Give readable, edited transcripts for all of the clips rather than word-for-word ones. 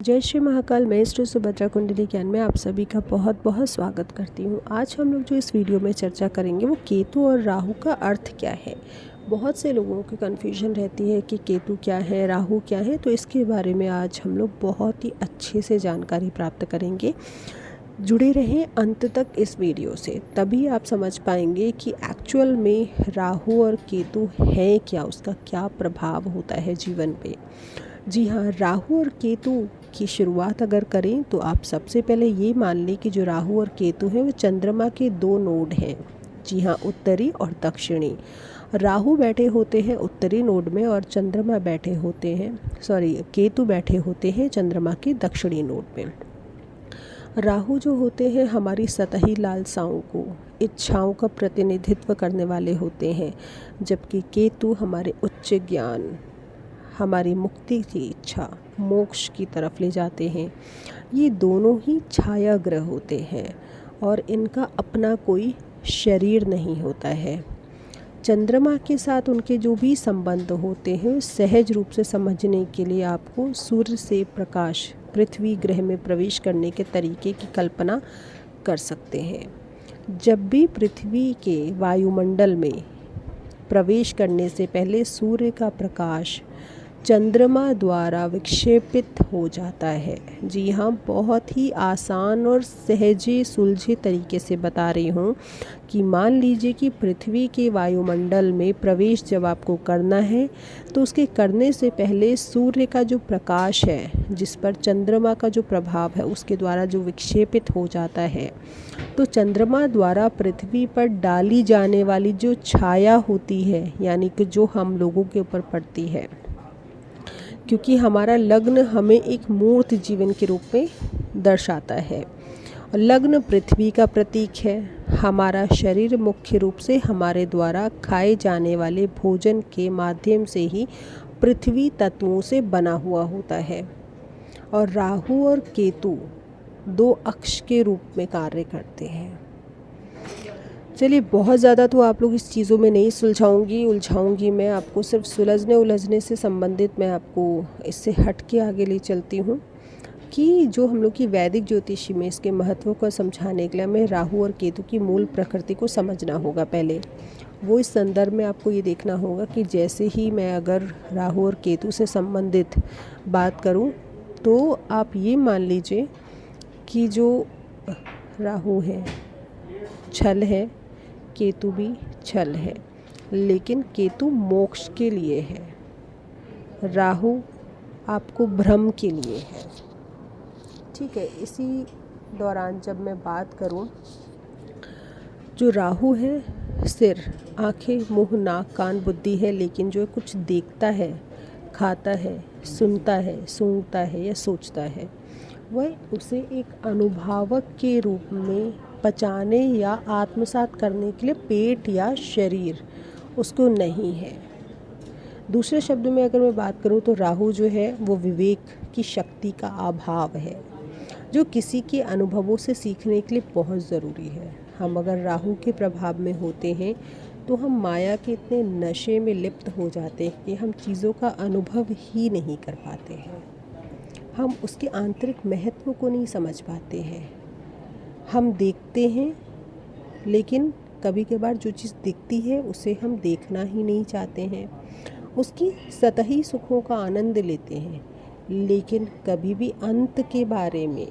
जय श्री महाकाल। मैं श्री सुभद्रा कुंडली ज्ञान में आप सभी का बहुत बहुत स्वागत करती हूँ। आज हम लोग जो इस वीडियो में चर्चा करेंगे वो केतु और राहु का अर्थ क्या है। बहुत से लोगों की कन्फ्यूजन रहती है कि केतु क्या है, राहु क्या है, तो इसके बारे में आज हम लोग बहुत ही अच्छे से जानकारी प्राप्त करेंगे। जुड़े रहें अंत तक इस वीडियो से, तभी आप समझ पाएंगे कि एक्चुअल में राहु और केतु है क्या, उसका क्या प्रभाव होता है जीवन पे। जी हाँ, राहु और केतु की शुरुआत अगर करें तो आप सबसे पहले ये मान लें कि जो राहु और केतु हैं वो चंद्रमा के दो नोड हैं। जी हाँ, उत्तरी और दक्षिणी। राहु बैठे होते हैं उत्तरी नोड में और चंद्रमा बैठे होते हैं केतु बैठे होते हैं चंद्रमा के दक्षिणी नोड में। राहु जो होते हैं हमारी सतही लालसाओं को, इच्छाओं का प्रतिनिधित्व करने वाले होते हैं, जबकि केतु हमारे उच्च ज्ञान, हमारी मुक्ति की इच्छा, मोक्ष की तरफ ले जाते हैं। ये दोनों ही छाया ग्रह होते हैं और इनका अपना कोई शरीर नहीं होता है। चंद्रमा के साथ उनके जो भी संबंध होते हैं सहज रूप से समझने के लिए आपको सूर्य से प्रकाश पृथ्वी ग्रह में प्रवेश करने के तरीके की कल्पना कर सकते हैं। जब भी पृथ्वी के वायुमंडल में प्रवेश करने से पहले सूर्य का प्रकाश चंद्रमा द्वारा विक्षेपित हो जाता है। जी हाँ, बहुत ही आसान और सहजे सुलझे तरीके से बता रही हूँ कि मान लीजिए कि पृथ्वी के वायुमंडल में प्रवेश जब आपको करना है तो उसके करने से पहले सूर्य का जो प्रकाश है, जिस पर चंद्रमा का जो प्रभाव है, उसके द्वारा जो विक्षेपित हो जाता है, तो चंद्रमा द्वारा पृथ्वी पर डाली जाने वाली जो छाया होती है, यानी कि जो हम लोगों के ऊपर पड़ती है, क्योंकि हमारा लग्न हमें एक मूर्त जीवन के रूप में दर्शाता है। लग्न पृथ्वी का प्रतीक है। हमारा शरीर मुख्य रूप से हमारे द्वारा खाए जाने वाले भोजन के माध्यम से ही पृथ्वी तत्वों से बना हुआ होता है। और राहु और केतु दो अक्ष के रूप में कार्य करते हैं। चलिए, बहुत ज़्यादा तो आप लोग इस चीज़ों में नहीं उलझाऊंगी मैं आपको। सिर्फ सुलझने उलझने से संबंधित मैं आपको इससे हट के आगे ले चलती हूँ कि जो हम लोग की वैदिक ज्योतिषी में इसके महत्व को समझाने के लिए हमें राहु और केतु की मूल प्रकृति को समझना होगा। पहले वो इस संदर्भ में आपको ये देखना होगा कि जैसे ही मैं अगर राहु और केतु से संबंधित बात करूँ तो आप ये मान लीजिए कि जो राहु है छल है, केतु भी छल है, लेकिन केतु मोक्ष के लिए है, राहु आपको भ्रम के लिए है। ठीक है, इसी दौरान जब मैं बात करूं, जो राहु है सिर, आंखें, मुंह, नाक, कान, बुद्धि है, लेकिन जो कुछ देखता है, खाता है, सुनता है, सूंघता है या सोचता है, वह उसे एक अनुभवक के रूप में पचाने या आत्मसात करने के लिए पेट या शरीर उसको नहीं है। दूसरे शब्दों में अगर मैं बात करूं तो राहु जो है वो विवेक की शक्ति का अभाव है, जो किसी के अनुभवों से सीखने के लिए बहुत ज़रूरी है। हम अगर राहु के प्रभाव में होते हैं तो हम माया के इतने नशे में लिप्त हो जाते हैं कि हम चीज़ों का अनुभव ही नहीं कर पाते हैं। हम उसके आंतरिक महत्व को नहीं समझ पाते हैं। हम देखते हैं, लेकिन कभी कभार जो चीज़ दिखती है उसे हम देखना ही नहीं चाहते हैं। उसकी सतही सुखों का आनंद लेते हैं, लेकिन कभी भी अंत के बारे में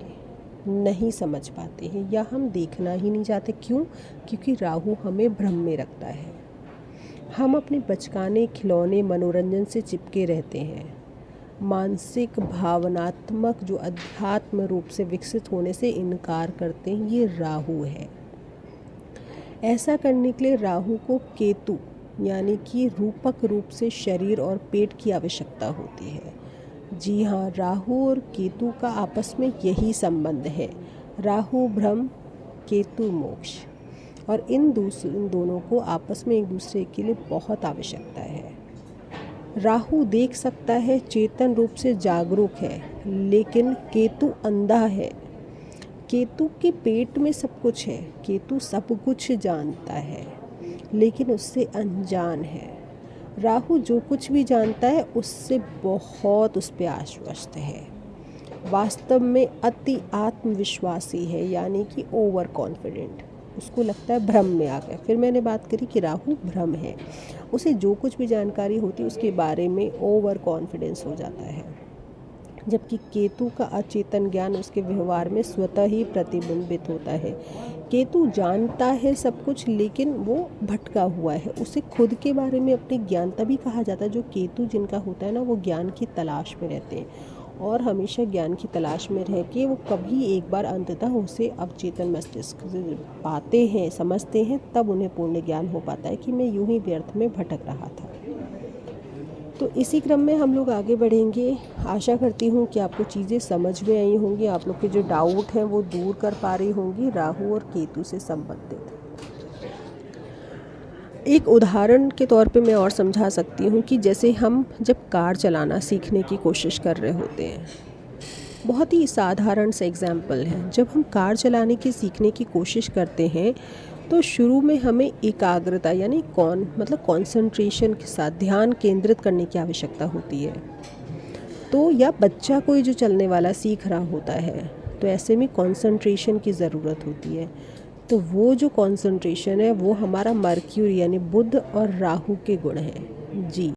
नहीं समझ पाते हैं या हम देखना ही नहीं चाहते। क्यों? क्योंकि राहु हमें भ्रम में रखता है। हम अपने बचकाने खिलौने मनोरंजन से चिपके रहते हैं। मानसिक भावनात्मक जो अध्यात्म रूप से विकसित होने से इनकार करते हैं, ये राहु है। ऐसा करने के लिए राहु को केतु यानी कि रूपक रूप से शरीर और पेट की आवश्यकता होती है। जी हाँ, राहु और केतु का आपस में यही संबंध है। राहु भ्रम, केतु मोक्ष, और इन दोनों को आपस में एक दूसरे के लिए बहुत आवश्यकता है। राहु देख सकता है, चेतन रूप से जागरूक है, लेकिन केतु अंधा है। केतु के पेट में सब कुछ है, केतु सब कुछ जानता है, लेकिन उससे अनजान है। राहु जो कुछ भी जानता है उससे बहुत उस पर आश्वस्त है। वास्तव में अति आत्मविश्वासी है, यानी कि ओवर कॉन्फिडेंट। उसको लगता है भ्रम में आ गया। फिर मैंने बात करी कि राहु भ्रम है, उसे जो कुछ भी जानकारी होती है उसके बारे में ओवर कॉन्फिडेंस हो जाता है। जबकि केतु का अचेतन ज्ञान उसके व्यवहार में स्वतः ही प्रतिबिंबित होता है। केतु जानता है सब कुछ, लेकिन वो भटका हुआ है। उसे खुद के बारे में अपनी ज्ञान तभी कहा जाता है, जो केतु जिनका होता है ना, वो ज्ञान की तलाश में रहते हैं और हमेशा ज्ञान की तलाश में रह के वो कभी एक बार अंततः उसे अवचेतन मस्तिष्क पाते हैं, समझते हैं, तब उन्हें पूर्ण ज्ञान हो पाता है कि मैं यूं ही व्यर्थ में भटक रहा था। तो इसी क्रम में हम लोग आगे बढ़ेंगे। आशा करती हूँ कि आपको चीज़ें समझ में आई होंगी, आप लोग के जो डाउट हैं वो दूर कर पा रही होंगी राहु और केतु से संबंधित। एक उदाहरण के तौर पे मैं और समझा सकती हूँ कि जैसे हम जब कार चलाना सीखने की कोशिश कर रहे होते हैं, बहुत ही साधारण सा एग्जाम्पल है। जब हम कार चलाने की सीखने की कोशिश करते हैं तो शुरू में हमें एकाग्रता यानी कंसंट्रेशन के साथ ध्यान केंद्रित करने की आवश्यकता होती है। तो या बच्चा कोई जो चलने वाला सीख रहा होता है, तो ऐसे में कंसंट्रेशन की ज़रूरत होती है। तो वो जो कंसंट्रेशन है वो हमारा मर्क्यूरी यानी बुध और राहु के गुण हैं जी।